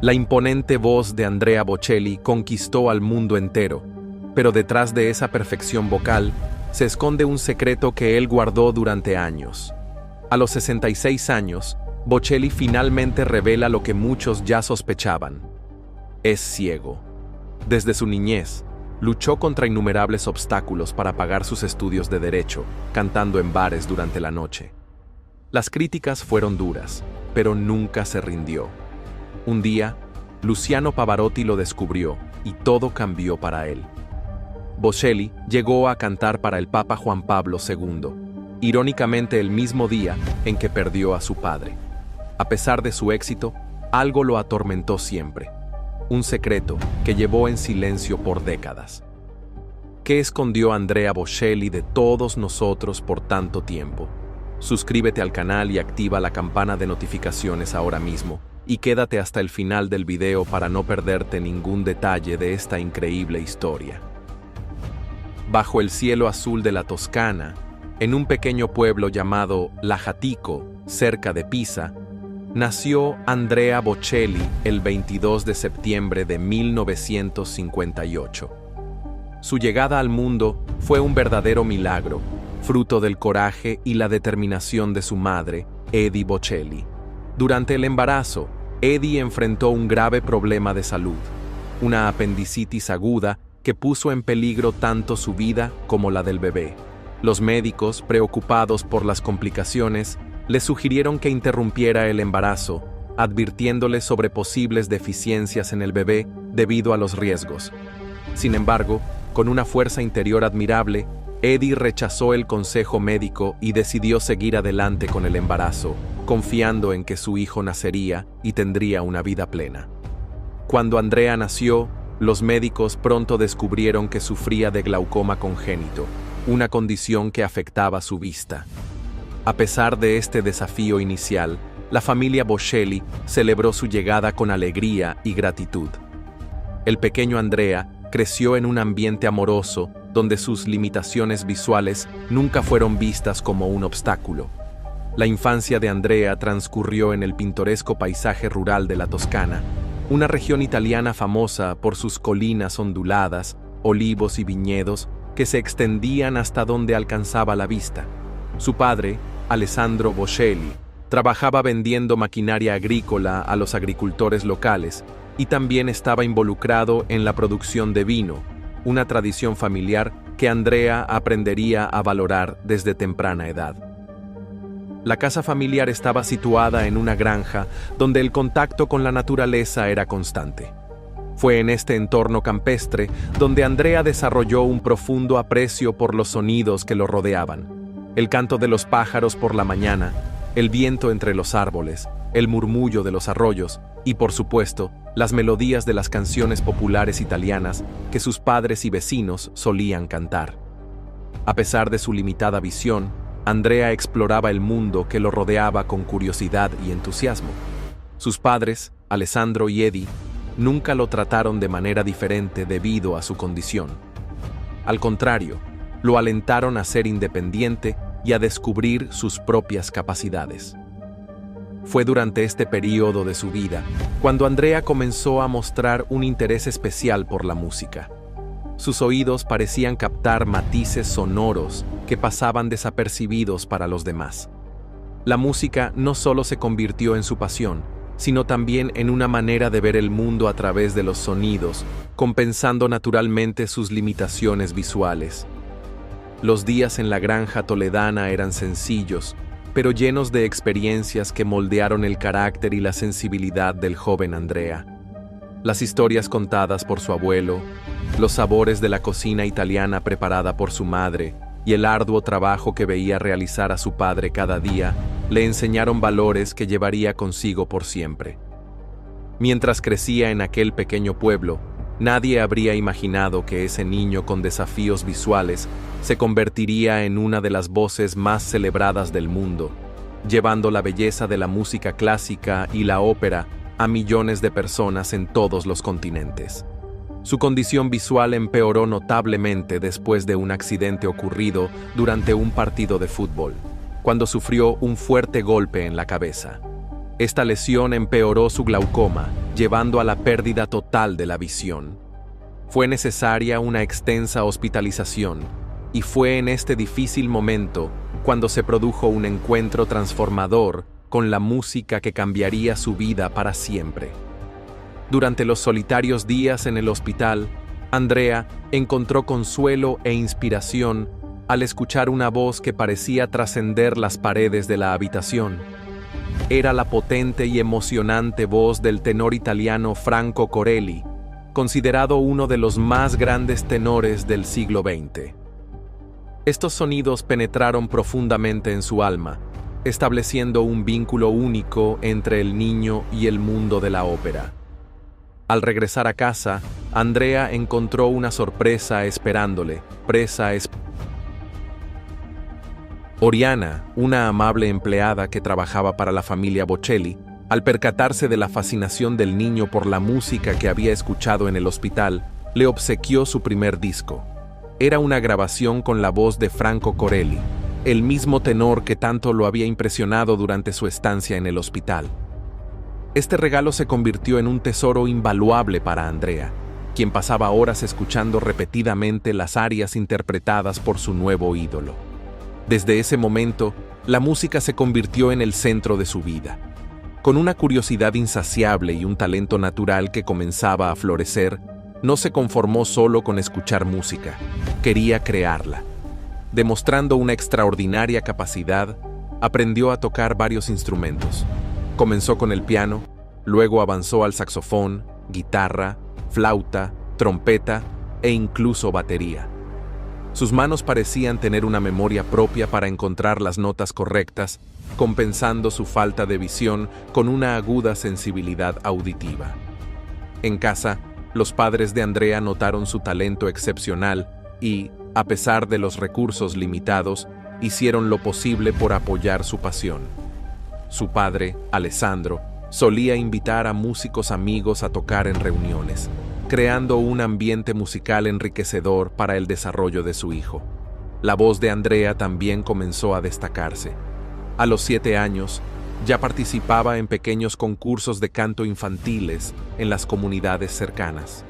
La imponente voz de Andrea Bocelli conquistó al mundo entero, pero detrás de esa perfección vocal se esconde un secreto que él guardó durante años. A los 66 años, Bocelli finalmente revela lo que muchos ya sospechaban. Es ciego. Desde su niñez, luchó contra innumerables obstáculos para pagar sus estudios de derecho, cantando en bares durante la noche. Las críticas fueron duras, pero nunca se rindió. Un día, Luciano Pavarotti lo descubrió y todo cambió para él. Bocelli llegó a cantar para el Papa Juan Pablo II, irónicamente el mismo día en que perdió a su padre. A pesar de su éxito, algo lo atormentó siempre. Un secreto que llevó en silencio por décadas. ¿Qué escondió Andrea Bocelli de todos nosotros por tanto tiempo? Suscríbete al canal y activa la campana de notificaciones ahora mismo, y quédate hasta el final del video para no perderte ningún detalle de esta increíble historia. Bajo el cielo azul de la Toscana, en un pequeño pueblo llamado Lajatico, cerca de Pisa, nació Andrea Bocelli el 22 de septiembre de 1958. Su llegada al mundo fue un verdadero milagro, fruto del coraje y la determinación de su madre, Eddie Bocelli. Durante el embarazo, Eddie enfrentó un grave problema de salud, una apendicitis aguda que puso en peligro tanto su vida como la del bebé. Los médicos, preocupados por las complicaciones, le sugirieron que interrumpiera el embarazo, advirtiéndole sobre posibles deficiencias en el bebé debido a los riesgos. Sin embargo, con una fuerza interior admirable, Eddie rechazó el consejo médico y decidió seguir adelante con el embarazo, confiando en que su hijo nacería y tendría una vida plena. Cuando Andrea nació, los médicos pronto descubrieron que sufría de glaucoma congénito, una condición que afectaba su vista. A pesar de este desafío inicial, la familia Bocelli celebró su llegada con alegría y gratitud. El pequeño Andrea creció en un ambiente amoroso donde sus limitaciones visuales nunca fueron vistas como un obstáculo. La infancia de Andrea transcurrió en el pintoresco paisaje rural de la Toscana, una región italiana famosa por sus colinas onduladas, olivos y viñedos que se extendían hasta donde alcanzaba la vista. Su padre, Alessandro Bocelli, trabajaba vendiendo maquinaria agrícola a los agricultores locales y también estaba involucrado en la producción de vino, una tradición familiar que Andrea aprendería a valorar desde temprana edad. La casa familiar estaba situada en una granja donde el contacto con la naturaleza era constante. Fue en este entorno campestre donde Andrea desarrolló un profundo aprecio por los sonidos que lo rodeaban. El canto de los pájaros por la mañana, el viento entre los árboles, el murmullo de los arroyos y, por supuesto, las melodías de las canciones populares italianas que sus padres y vecinos solían cantar. A pesar de su limitada visión, Andrea exploraba el mundo que lo rodeaba con curiosidad y entusiasmo. Sus padres, Alessandro y Eddie, nunca lo trataron de manera diferente debido a su condición. Al contrario, lo alentaron a ser independiente y a descubrir sus propias capacidades. Fue durante este periodo de su vida cuando Andrea comenzó a mostrar un interés especial por la música. Sus oídos parecían captar matices sonoros que pasaban desapercibidos para los demás. La música no solo se convirtió en su pasión, sino también en una manera de ver el mundo a través de los sonidos, compensando naturalmente sus limitaciones visuales. Los días en la granja toledana eran sencillos, pero llenos de experiencias que moldearon el carácter y la sensibilidad del joven Andrea. Las historias contadas por su abuelo, los sabores de la cocina italiana preparada por su madre y el arduo trabajo que veía realizar a su padre cada día le enseñaron valores que llevaría consigo por siempre. Mientras crecía en aquel pequeño pueblo, nadie habría imaginado que ese niño con desafíos visuales se convertiría en una de las voces más celebradas del mundo, llevando la belleza de la música clásica y la ópera a millones de personas en todos los continentes. Su condición visual empeoró notablemente después de un accidente ocurrido durante un partido de fútbol, cuando sufrió un fuerte golpe en la cabeza. Esta lesión empeoró su glaucoma llevando a la pérdida total de la visión. Fue necesaria una extensa hospitalización, y fue en este difícil momento cuando se produjo un encuentro transformador con la música que cambiaría su vida para siempre. Durante los solitarios días en el hospital, Andrea encontró consuelo e inspiración al escuchar una voz que parecía trascender las paredes de la habitación. Era la potente y emocionante voz del tenor italiano Franco Corelli, considerado uno de los más grandes tenores del siglo XX. Estos sonidos penetraron profundamente en su alma, estableciendo un vínculo único entre el niño y el mundo de la ópera. Al regresar a casa, Andrea encontró una sorpresa esperándole. Oriana, una amable empleada que trabajaba para la familia Bocelli, al percatarse de la fascinación del niño por la música que había escuchado en el hospital, le obsequió su primer disco. Era una grabación con la voz de Franco Corelli, el mismo tenor que tanto lo había impresionado durante su estancia en el hospital. Este regalo se convirtió en un tesoro invaluable para Andrea, quien pasaba horas escuchando repetidamente las arias interpretadas por su nuevo ídolo. Desde ese momento, la música se convirtió en el centro de su vida. Con una curiosidad insaciable y un talento natural que comenzaba a florecer, no se conformó solo con escuchar música, quería crearla. Demostrando una extraordinaria capacidad, aprendió a tocar varios instrumentos. Comenzó con el piano, luego avanzó al saxofón, guitarra, flauta, trompeta e incluso batería. Sus manos parecían tener una memoria propia para encontrar las notas correctas, compensando su falta de visión con una aguda sensibilidad auditiva. En casa, los padres de Andrea notaron su talento excepcional y, a pesar de los recursos limitados, hicieron lo posible por apoyar su pasión. Su padre, Alessandro, solía invitar a músicos amigos a tocar en reuniones, creando un ambiente musical enriquecedor para el desarrollo de su hijo. La voz de Andrea también comenzó a destacarse. A los 7 años, ya participaba en pequeños concursos de canto infantiles en las comunidades cercanas.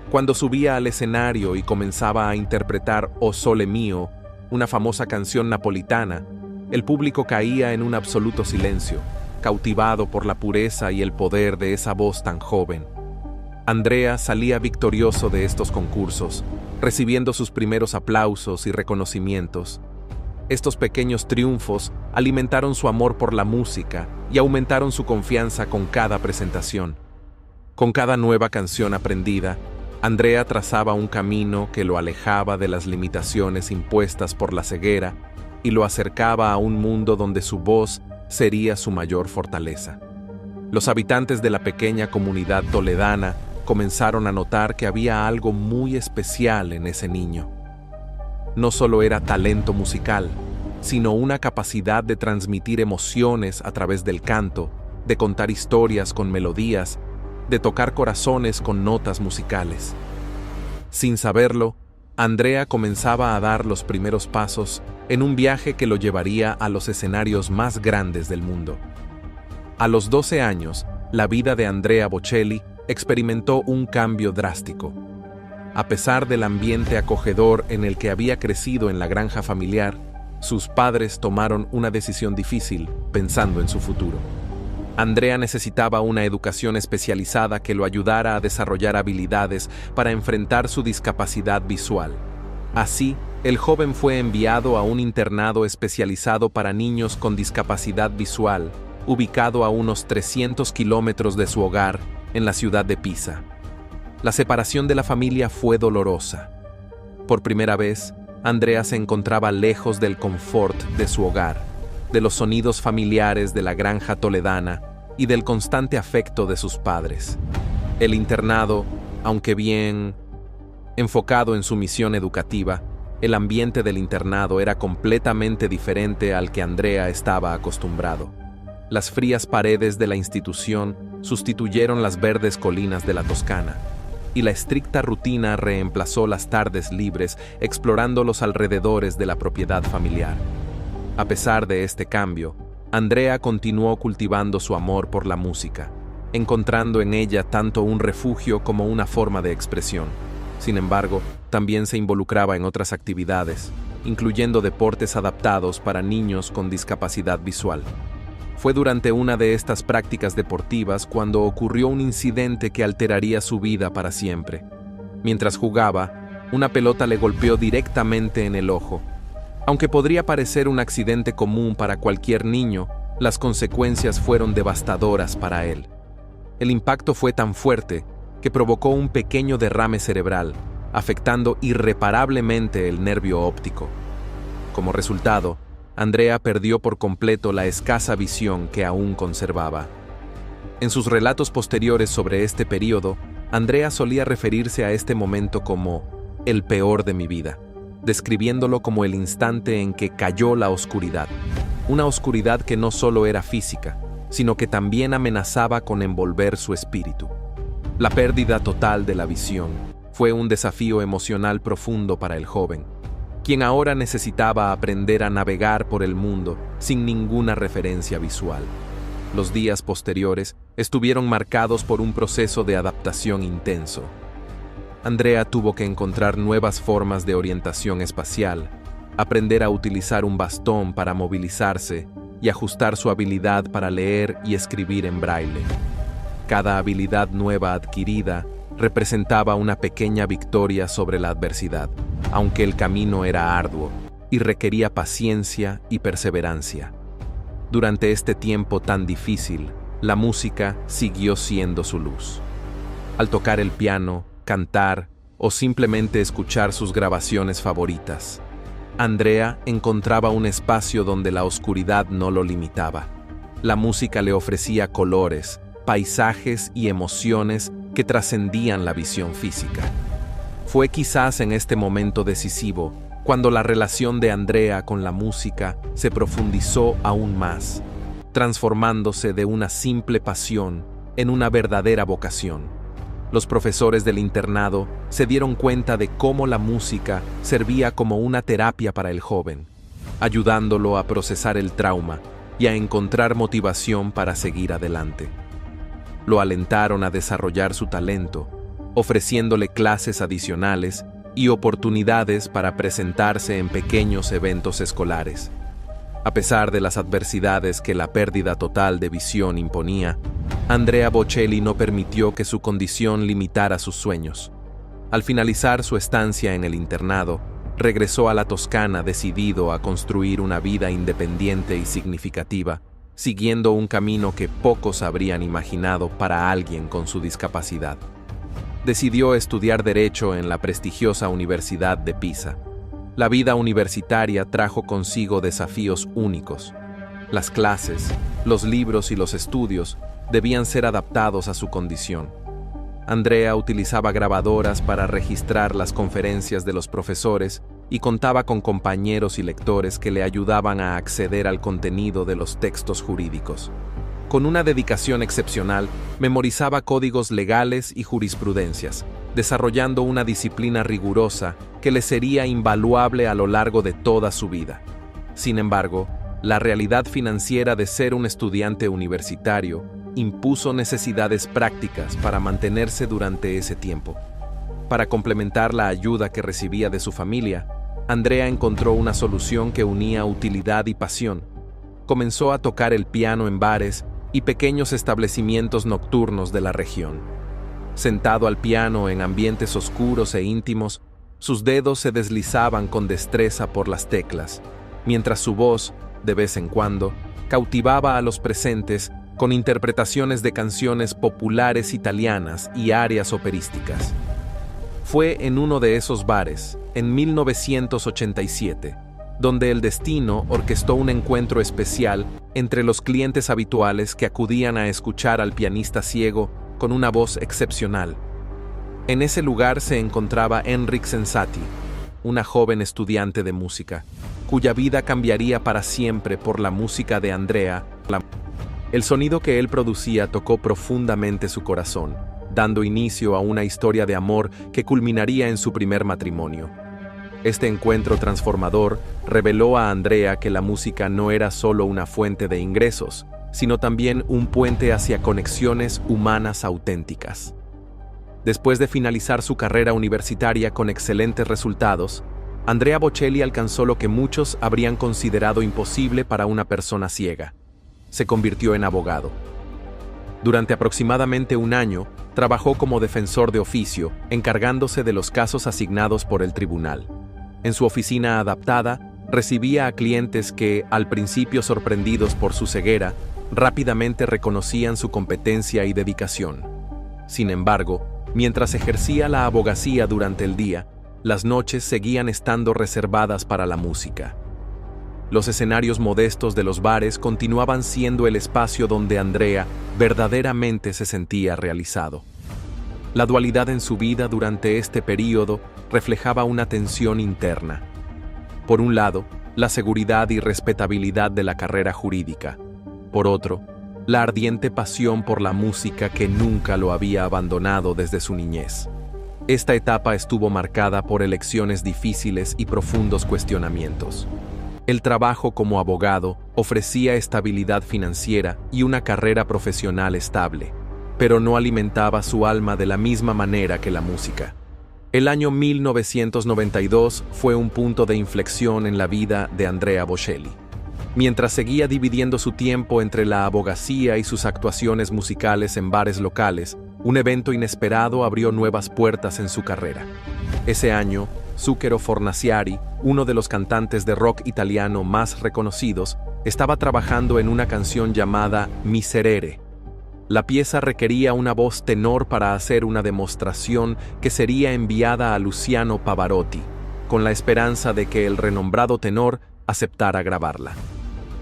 Cuando subía al escenario y comenzaba a interpretar O Sole Mio, una famosa canción napolitana, el público caía en un absoluto silencio, cautivado por la pureza y el poder de esa voz tan joven. Andrea salía victorioso de estos concursos, recibiendo sus primeros aplausos y reconocimientos. Estos pequeños triunfos alimentaron su amor por la música y aumentaron su confianza con cada presentación. Con cada nueva canción aprendida, Andrea trazaba un camino que lo alejaba de las limitaciones impuestas por la ceguera y lo acercaba a un mundo donde su voz sería su mayor fortaleza. Los habitantes de la pequeña comunidad toledana comenzaron a notar que había algo muy especial en ese niño. No solo era talento musical, sino una capacidad de transmitir emociones a través del canto, de contar historias con melodías, de tocar corazones con notas musicales. Sin saberlo, Andrea comenzaba a dar los primeros pasos en un viaje que lo llevaría a los escenarios más grandes del mundo. A los 12 años, la vida de Andrea Bocelli experimentó un cambio drástico. A pesar del ambiente acogedor en el que había crecido en la granja familiar, sus padres tomaron una decisión difícil pensando en su futuro. Andrea necesitaba una educación especializada que lo ayudara a desarrollar habilidades para enfrentar su discapacidad visual. Así, el joven fue enviado a un internado especializado para niños con discapacidad visual, ubicado a unos 300 kilómetros de su hogar, en la ciudad de Pisa. La separación de la familia fue dolorosa. Por primera vez, Andrea se encontraba lejos del confort de su hogar, de los sonidos familiares de la granja toledana y del constante afecto de sus padres. El internado, aunque bien enfocado en su misión educativa, el ambiente del internado era completamente diferente al que Andrea estaba acostumbrado. Las frías paredes de la institución sustituyeron las verdes colinas de la Toscana, y la estricta rutina reemplazó las tardes libres explorando los alrededores de la propiedad familiar. A pesar de este cambio, Andrea continuó cultivando su amor por la música. encontrando en ella tanto un refugio como una forma de expresión. Sin embargo, también se involucraba en otras actividades, incluyendo deportes adaptados para niños con discapacidad visual. Fue durante una de estas prácticas deportivas cuando ocurrió un incidente que alteraría su vida para siempre. Mientras jugaba, una pelota le golpeó directamente en el ojo. Aunque podría parecer un accidente común para cualquier niño, las consecuencias fueron devastadoras para él. El impacto fue tan fuerte que provocó un pequeño derrame cerebral, afectando irreparablemente el nervio óptico. Como resultado, Andrea perdió por completo la escasa visión que aún conservaba. En sus relatos posteriores sobre este período, Andrea solía referirse a este momento como el peor de mi vida, describiéndolo como el instante en que cayó la oscuridad, una oscuridad que no solo era física, sino que también amenazaba con envolver su espíritu. La pérdida total de la visión fue un desafío emocional profundo para el joven, quien ahora necesitaba aprender a navegar por el mundo sin ninguna referencia visual. Los días posteriores estuvieron marcados por un proceso de adaptación intenso. Andrea tuvo que encontrar nuevas formas de orientación espacial, aprender a utilizar un bastón para movilizarse y ajustar su habilidad para leer y escribir en braille. Cada habilidad nueva adquirida representaba una pequeña victoria sobre la adversidad, aunque el camino era arduo y requería paciencia y perseverancia. Durante este tiempo tan difícil, la música siguió siendo su luz. Al tocar el piano, cantar o simplemente escuchar sus grabaciones favoritas, Andrea encontraba un espacio donde la oscuridad no lo limitaba. La música le ofrecía colores, paisajes y emociones que trascendían la visión física. Fue quizás en este momento decisivo cuando la relación de Andrea con la música se profundizó aún más, transformándose de una simple pasión en una verdadera vocación. Los profesores del internado se dieron cuenta de cómo la música servía como una terapia para el joven, ayudándolo a procesar el trauma y a encontrar motivación para seguir adelante. Lo alentaron a desarrollar su talento, ofreciéndole clases adicionales y oportunidades para presentarse en pequeños eventos escolares. A pesar de las adversidades que la pérdida total de visión imponía, Andrea Bocelli no permitió que su condición limitara sus sueños. Al finalizar su estancia en el internado, regresó a la Toscana decidido a construir una vida independiente y significativa, siguiendo un camino que pocos habrían imaginado para alguien con su discapacidad. Decidió estudiar Derecho en la prestigiosa Universidad de Pisa. La vida universitaria trajo consigo desafíos únicos. Las clases, los libros y los estudios debían ser adaptados a su condición. Andrea utilizaba grabadoras para registrar las conferencias de los profesores y contaba con compañeros y lectores que le ayudaban a acceder al contenido de los textos jurídicos. Con una dedicación excepcional, memorizaba códigos legales y jurisprudencias, desarrollando una disciplina rigurosa que le sería invaluable a lo largo de toda su vida. Sin embargo, la realidad financiera de ser un estudiante universitario impuso necesidades prácticas para mantenerse durante ese tiempo. Para complementar la ayuda que recibía de su familia, Andrea encontró una solución que unía utilidad y pasión. Comenzó a tocar el piano en bares y pequeños establecimientos nocturnos de la región. Sentado al piano en ambientes oscuros e íntimos, sus dedos se deslizaban con destreza por las teclas, mientras su voz, de vez en cuando, cautivaba a los presentes con interpretaciones de canciones populares italianas y arias operísticas. Fue en uno de esos bares, en 1987, donde el destino orquestó un encuentro especial entre los clientes habituales que acudían a escuchar al pianista ciego con una voz excepcional. En ese lugar se encontraba Enric Sensati, una joven estudiante de música, cuya vida cambiaría para siempre por la música de Andrea. El sonido que él producía tocó profundamente su corazón, dando inicio a una historia de amor que culminaría en su primer matrimonio. Este encuentro transformador reveló a Andrea que la música no era solo una fuente de ingresos, sino también un puente hacia conexiones humanas auténticas. Después de finalizar su carrera universitaria con excelentes resultados, Andrea Bocelli alcanzó lo que muchos habrían considerado imposible para una persona ciega. Se convirtió en abogado. Durante aproximadamente un año, trabajó como defensor de oficio, encargándose de los casos asignados por el tribunal. En su oficina adaptada, recibía a clientes que, al principio sorprendidos por su ceguera, rápidamente reconocían su competencia y dedicación. Sin embargo, mientras ejercía la abogacía durante el día, las noches seguían estando reservadas para la música. Los escenarios modestos de los bares continuaban siendo el espacio donde Andrea verdaderamente se sentía realizado. La dualidad en su vida durante este período reflejaba una tensión interna. Por un lado, la seguridad y respetabilidad de la carrera jurídica. Por otro, la ardiente pasión por la música que nunca lo había abandonado desde su niñez. Esta etapa estuvo marcada por elecciones difíciles y profundos cuestionamientos. El trabajo como abogado ofrecía estabilidad financiera y una carrera profesional estable, pero no alimentaba su alma de la misma manera que la música. El año 1992 fue un punto de inflexión en la vida de Andrea Bocelli. Mientras seguía dividiendo su tiempo entre la abogacía y sus actuaciones musicales en bares locales, un evento inesperado abrió nuevas puertas en su carrera. Ese año, Zucchero Fornaciari, uno de los cantantes de rock italiano más reconocidos, estaba trabajando en una canción llamada Miserere. La pieza requería una voz tenor para hacer una demostración que sería enviada a Luciano Pavarotti, con la esperanza de que el renombrado tenor aceptara grabarla.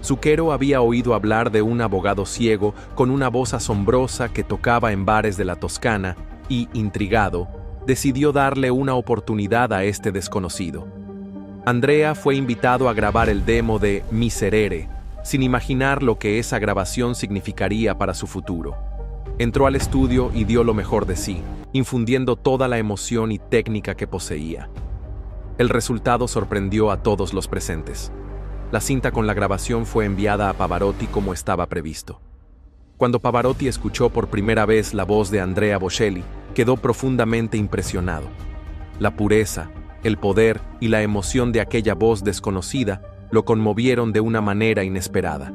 Zucchero había oído hablar de un abogado ciego con una voz asombrosa que tocaba en bares de la Toscana y, intrigado, decidió darle una oportunidad a este desconocido. Andrea fue invitado a grabar el demo de Miserere, sin imaginar lo que esa grabación significaría para su futuro. Entró al estudio y dio lo mejor de sí, infundiendo toda la emoción y técnica que poseía. El resultado sorprendió a todos los presentes. La cinta con la grabación fue enviada a Pavarotti como estaba previsto. Cuando Pavarotti escuchó por primera vez la voz de Andrea Bocelli, quedó profundamente impresionado. La pureza, el poder y la emoción de aquella voz desconocida lo conmovieron de una manera inesperada.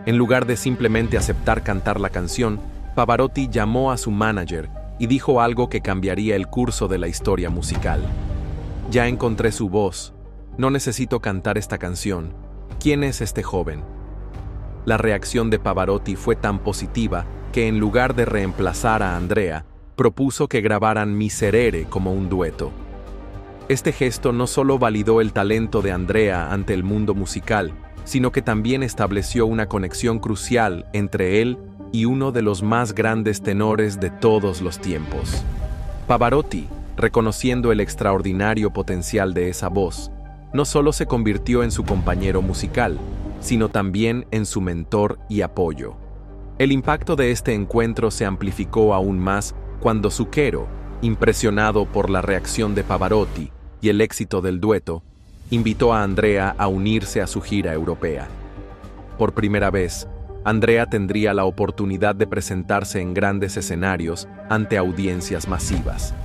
En lugar de simplemente aceptar cantar la canción, Pavarotti llamó a su manager y dijo algo que cambiaría el curso de la historia musical. «Ya encontré su voz. No necesito cantar esta canción. ¿Quién es este joven?». La reacción de Pavarotti fue tan positiva que en lugar de reemplazar a Andrea, propuso que grabaran Miserere como un dueto. Este gesto no solo validó el talento de Andrea ante el mundo musical, sino que también estableció una conexión crucial entre él y uno de los más grandes tenores de todos los tiempos. Pavarotti, reconociendo el extraordinario potencial de esa voz, no solo se convirtió en su compañero musical, sino también en su mentor y apoyo. El impacto de este encuentro se amplificó aún más cuando Zucchero, impresionado por la reacción de Pavarotti y el éxito del dueto, invitó a Andrea a unirse a su gira europea. Por primera vez, Andrea tendría la oportunidad de presentarse en grandes escenarios ante audiencias masivas.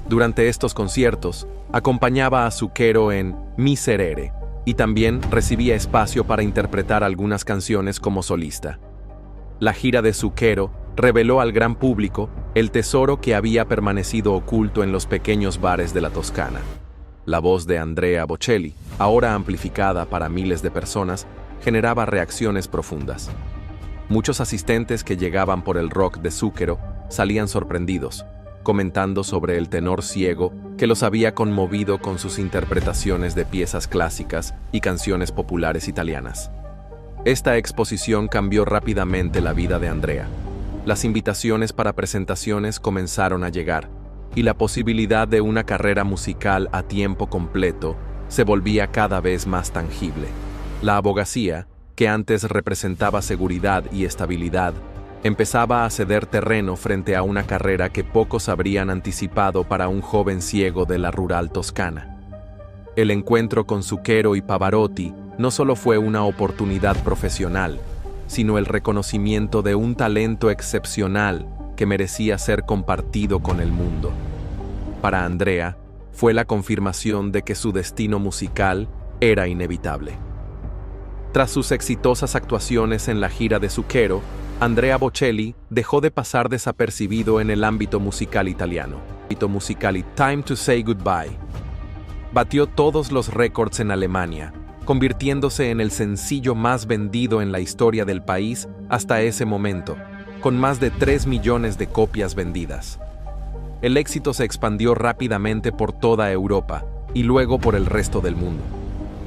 Durante estos conciertos, acompañaba a Zucchero en Miserere y también recibía espacio para interpretar algunas canciones como solista. La gira de Zucchero reveló al gran público el tesoro que había permanecido oculto en los pequeños bares de la Toscana. La voz de Andrea Bocelli, ahora amplificada para miles de personas, generaba reacciones profundas. Muchos asistentes que llegaban por el rock de Zucchero salían sorprendidos, comentando sobre el tenor ciego que los había conmovido con sus interpretaciones de piezas clásicas y canciones populares italianas. Esta exposición cambió rápidamente la vida de Andrea. Las invitaciones para presentaciones comenzaron a llegar, y la posibilidad de una carrera musical a tiempo completo se volvía cada vez más tangible. La abogacía, que antes representaba seguridad y estabilidad, empezaba a ceder terreno frente a una carrera que pocos habrían anticipado para un joven ciego de la rural Toscana. El encuentro con Zucchero y Pavarotti no solo fue una oportunidad profesional, sino el reconocimiento de un talento excepcional que merecía ser compartido con el mundo. Para Andrea, fue la confirmación de que su destino musical era inevitable. Tras sus exitosas actuaciones en la gira de Zucchero, Andrea Bocelli dejó de pasar desapercibido en el ámbito musical italiano. Time to Say Goodbye. Batió todos los récords en Alemania, convirtiéndose en el sencillo más vendido en la historia del país hasta ese momento, con más de 3 millones de copias vendidas. El éxito se expandió rápidamente por toda Europa y luego por el resto del mundo.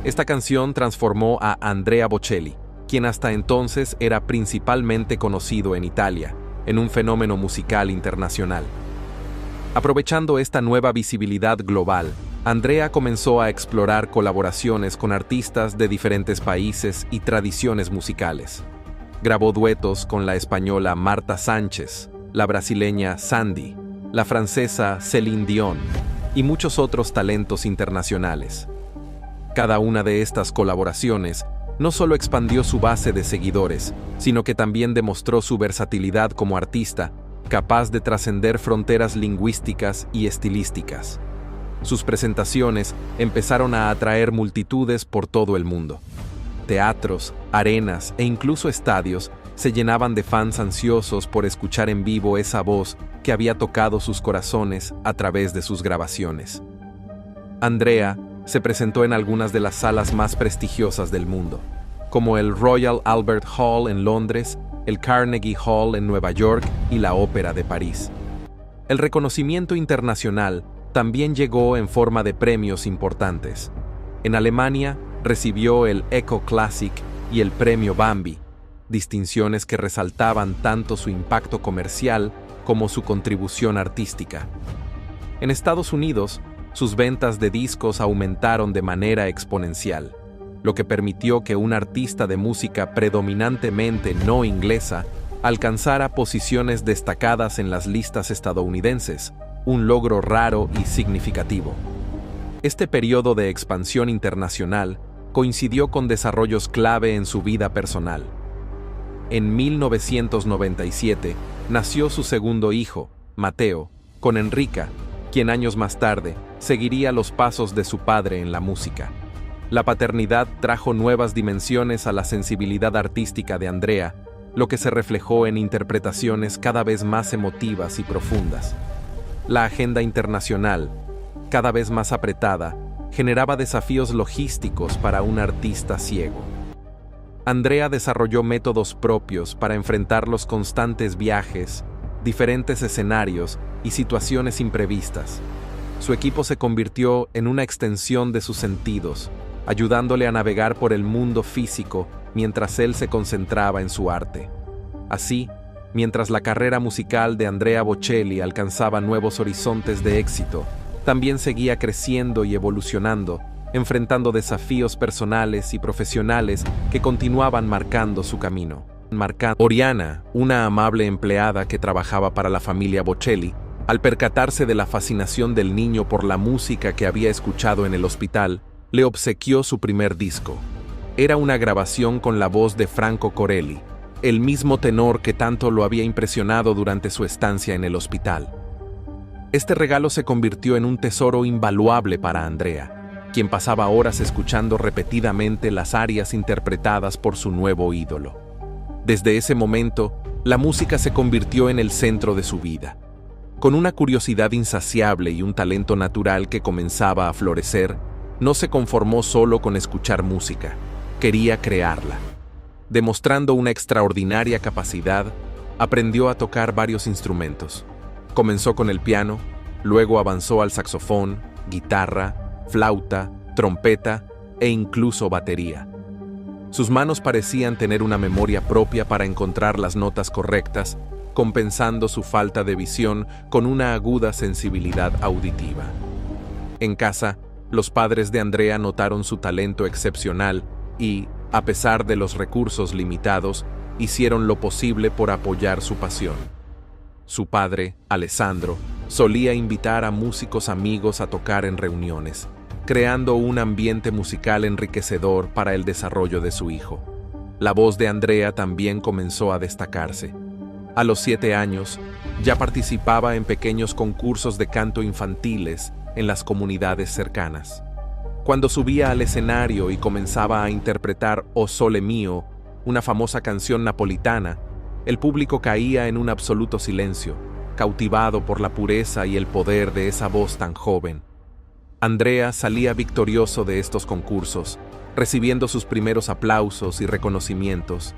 Esta canción transformó a Andrea Bocelli, quien hasta entonces era principalmente conocido en Italia, en un fenómeno musical internacional. Aprovechando esta nueva visibilidad global, Andrea comenzó a explorar colaboraciones con artistas de diferentes países y tradiciones musicales. Grabó duetos con la española Marta Sánchez, la brasileña Sandy, la francesa Céline Dion y muchos otros talentos internacionales. Cada una de estas colaboraciones no solo expandió su base de seguidores, sino que también demostró su versatilidad como artista, capaz de trascender fronteras lingüísticas y estilísticas. Sus presentaciones empezaron a atraer multitudes por todo el mundo. Teatros, arenas e incluso estadios se llenaban de fans ansiosos por escuchar en vivo esa voz que había tocado sus corazones a través de sus grabaciones. Andrea se presentó en algunas de las salas más prestigiosas del mundo, como el Royal Albert Hall en Londres, el Carnegie Hall en Nueva York y la Ópera de París. El reconocimiento internacional también llegó en forma de premios importantes. En Alemania recibió el Echo Classic y el Premio Bambi, distinciones que resaltaban tanto su impacto comercial como su contribución artística. En Estados Unidos, sus ventas de discos aumentaron de manera exponencial, lo que permitió que un artista de música predominantemente no inglesa alcanzara posiciones destacadas en las listas estadounidenses, un logro raro y significativo. Este periodo de expansión internacional coincidió con desarrollos clave en su vida personal. En 1997 nació su segundo hijo, Mateo, con Enrica, quien años más tarde seguiría los pasos de su padre en la música. La paternidad trajo nuevas dimensiones a la sensibilidad artística de Andrea, lo que se reflejó en interpretaciones cada vez más emotivas y profundas. La agenda internacional, cada vez más apretada, generaba desafíos logísticos para un artista ciego. Andrea desarrolló métodos propios para enfrentar los constantes viajes, diferentes escenarios y situaciones imprevistas. Su equipo se convirtió en una extensión de sus sentidos, ayudándole a navegar por el mundo físico mientras él se concentraba en su arte. Así, mientras la carrera musical de Andrea Bocelli alcanzaba nuevos horizontes de éxito, también seguía creciendo y evolucionando, enfrentando desafíos personales y profesionales que continuaban marcando su camino. Oriana, una amable empleada que trabajaba para la familia Bocelli, al percatarse de la fascinación del niño por la música que había escuchado en el hospital, le obsequió su primer disco. Era una grabación con la voz de Franco Corelli, el mismo tenor que tanto lo había impresionado durante su estancia en el hospital. Este regalo se convirtió en un tesoro invaluable para Andrea, quien pasaba horas escuchando repetidamente las arias interpretadas por su nuevo ídolo. Desde ese momento, la música se convirtió en el centro de su vida. Con una curiosidad insaciable y un talento natural que comenzaba a florecer, no se conformó solo con escuchar música, quería crearla. Demostrando una extraordinaria capacidad, aprendió a tocar varios instrumentos. Comenzó con el piano, luego avanzó al saxofón, guitarra, flauta, trompeta e incluso batería. Sus manos parecían tener una memoria propia para encontrar las notas correctas, compensando su falta de visión con una aguda sensibilidad auditiva. En casa, los padres de Andrea notaron su talento excepcional y, a pesar de los recursos limitados, hicieron lo posible por apoyar su pasión. Su padre, Alessandro, solía invitar a músicos amigos a tocar en reuniones, creando un ambiente musical enriquecedor para el desarrollo de su hijo. La voz de Andrea también comenzó a destacarse. A los 7 años, ya participaba en pequeños concursos de canto infantiles en las comunidades cercanas. Cuando subía al escenario y comenzaba a interpretar O Sole Mio, una famosa canción napolitana, el público caía en un absoluto silencio, cautivado por la pureza y el poder de esa voz tan joven. Andrea salía victorioso de estos concursos, recibiendo sus primeros aplausos y reconocimientos.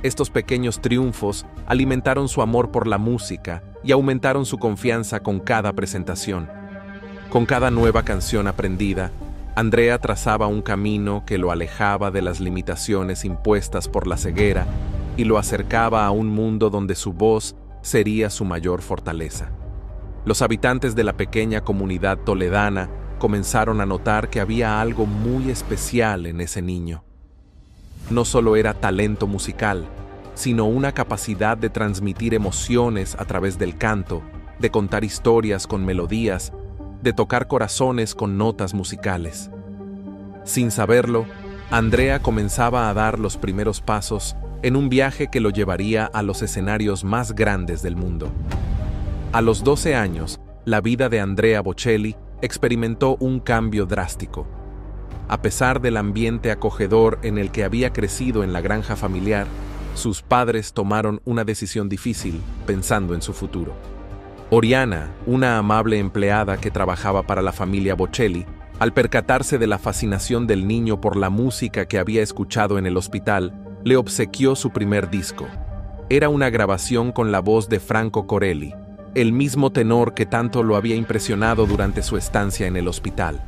Estos pequeños triunfos alimentaron su amor por la música y aumentaron su confianza con cada presentación. Con cada nueva canción aprendida, Andrea trazaba un camino que lo alejaba de las limitaciones impuestas por la ceguera y lo acercaba a un mundo donde su voz sería su mayor fortaleza. Los habitantes de la pequeña comunidad toledana comenzaron a notar que había algo muy especial en ese niño. No solo era talento musical, sino una capacidad de transmitir emociones a través del canto, de contar historias con melodías, de tocar corazones con notas musicales. Sin saberlo, Andrea comenzaba a dar los primeros pasos en un viaje que lo llevaría a los escenarios más grandes del mundo. A los 12 años, la vida de Andrea Bocelli experimentó un cambio drástico. A pesar del ambiente acogedor en el que había crecido en la granja familiar, sus padres tomaron una decisión difícil pensando en su futuro. Oriana, una amable empleada que trabajaba para la familia Bocelli, al percatarse de la fascinación del niño por la música que había escuchado en el hospital, le obsequió su primer disco. Era una grabación con la voz de Franco Corelli, el mismo tenor que tanto lo había impresionado durante su estancia en el hospital.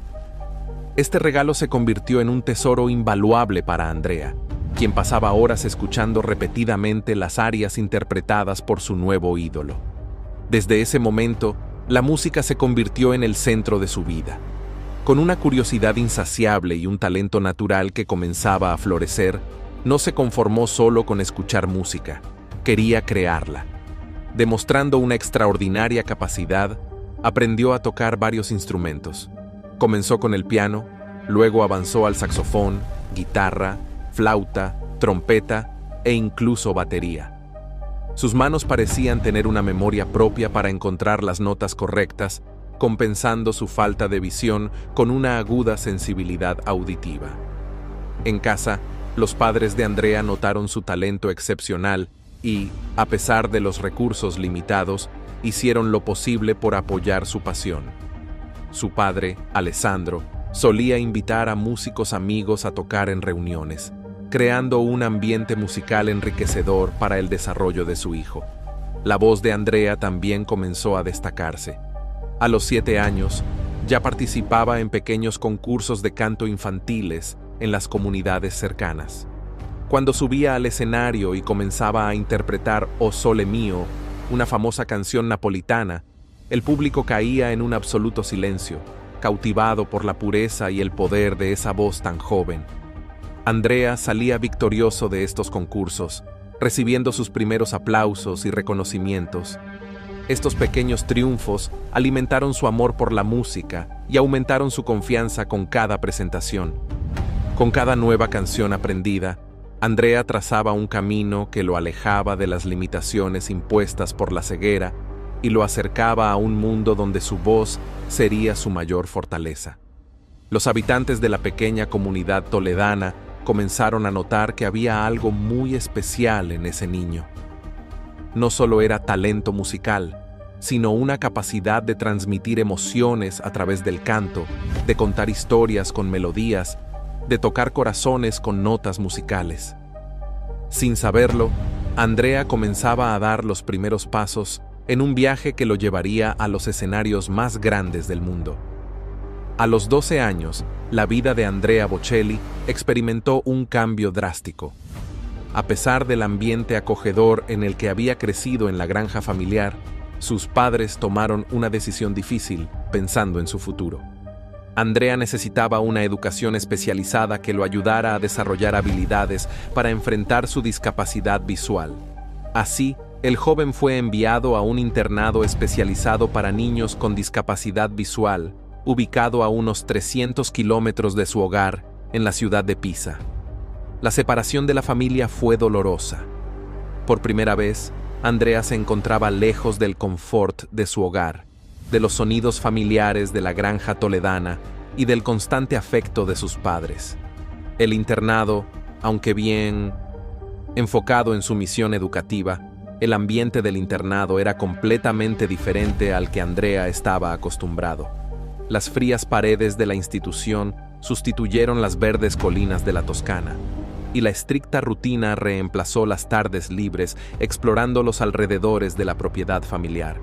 Este regalo se convirtió en un tesoro invaluable para Andrea, quien pasaba horas escuchando repetidamente las arias interpretadas por su nuevo ídolo. Desde ese momento, la música se convirtió en el centro de su vida. Con una curiosidad insaciable y un talento natural que comenzaba a florecer, no se conformó solo con escuchar música, quería crearla. Demostrando una extraordinaria capacidad, aprendió a tocar varios instrumentos. Comenzó con el piano, luego avanzó al saxofón, guitarra, flauta, trompeta e incluso batería. Sus manos parecían tener una memoria propia para encontrar las notas correctas, compensando su falta de visión con una aguda sensibilidad auditiva. En casa, los padres de Andrea notaron su talento excepcional y, a pesar de los recursos limitados, hicieron lo posible por apoyar su pasión. Su padre, Alessandro, solía invitar a músicos amigos a tocar en reuniones, creando un ambiente musical enriquecedor para el desarrollo de su hijo. La voz de Andrea también comenzó a destacarse. A los 7 años, ya participaba en pequeños concursos de canto infantiles en las comunidades cercanas. Cuando subía al escenario y comenzaba a interpretar O Sole Mio, una famosa canción napolitana, el público caía en un absoluto silencio, cautivado por la pureza y el poder de esa voz tan joven. Andrea salía victorioso de estos concursos, recibiendo sus primeros aplausos y reconocimientos. Estos pequeños triunfos alimentaron su amor por la música y aumentaron su confianza con cada presentación. Con cada nueva canción aprendida, Andrea trazaba un camino que lo alejaba de las limitaciones impuestas por la ceguera y lo acercaba a un mundo donde su voz sería su mayor fortaleza. Los habitantes de la pequeña comunidad toledana comenzaron a notar que había algo muy especial en ese niño. No solo era talento musical, sino una capacidad de transmitir emociones a través del canto, de contar historias con melodías, de tocar corazones con notas musicales. Sin saberlo, Andrea comenzaba a dar los primeros pasos en un viaje que lo llevaría a los escenarios más grandes del mundo. A los 12 años, la vida de Andrea Bocelli experimentó un cambio drástico. A pesar del ambiente acogedor en el que había crecido en la granja familiar, sus padres tomaron una decisión difícil pensando en su futuro. Andrea necesitaba una educación especializada que lo ayudara a desarrollar habilidades para enfrentar su discapacidad visual. Así, el joven fue enviado a un internado especializado para niños con discapacidad visual, ubicado a unos 300 kilómetros de su hogar, en la ciudad de Pisa. La separación de la familia fue dolorosa. Por primera vez, Andrea se encontraba lejos del confort de su hogar, de los sonidos familiares de la granja toledana y del constante afecto de sus padres. El internado, aunque bien enfocado en su misión educativa, el ambiente del internado era completamente diferente al que Andrea estaba acostumbrado. Las frías paredes de la institución sustituyeron las verdes colinas de la Toscana, y la estricta rutina reemplazó las tardes libres explorando los alrededores de la propiedad familiar.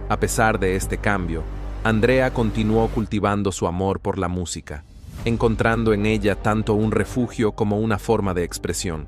A pesar de este cambio, Andrea continuó cultivando su amor por la música, encontrando en ella tanto un refugio como una forma de expresión.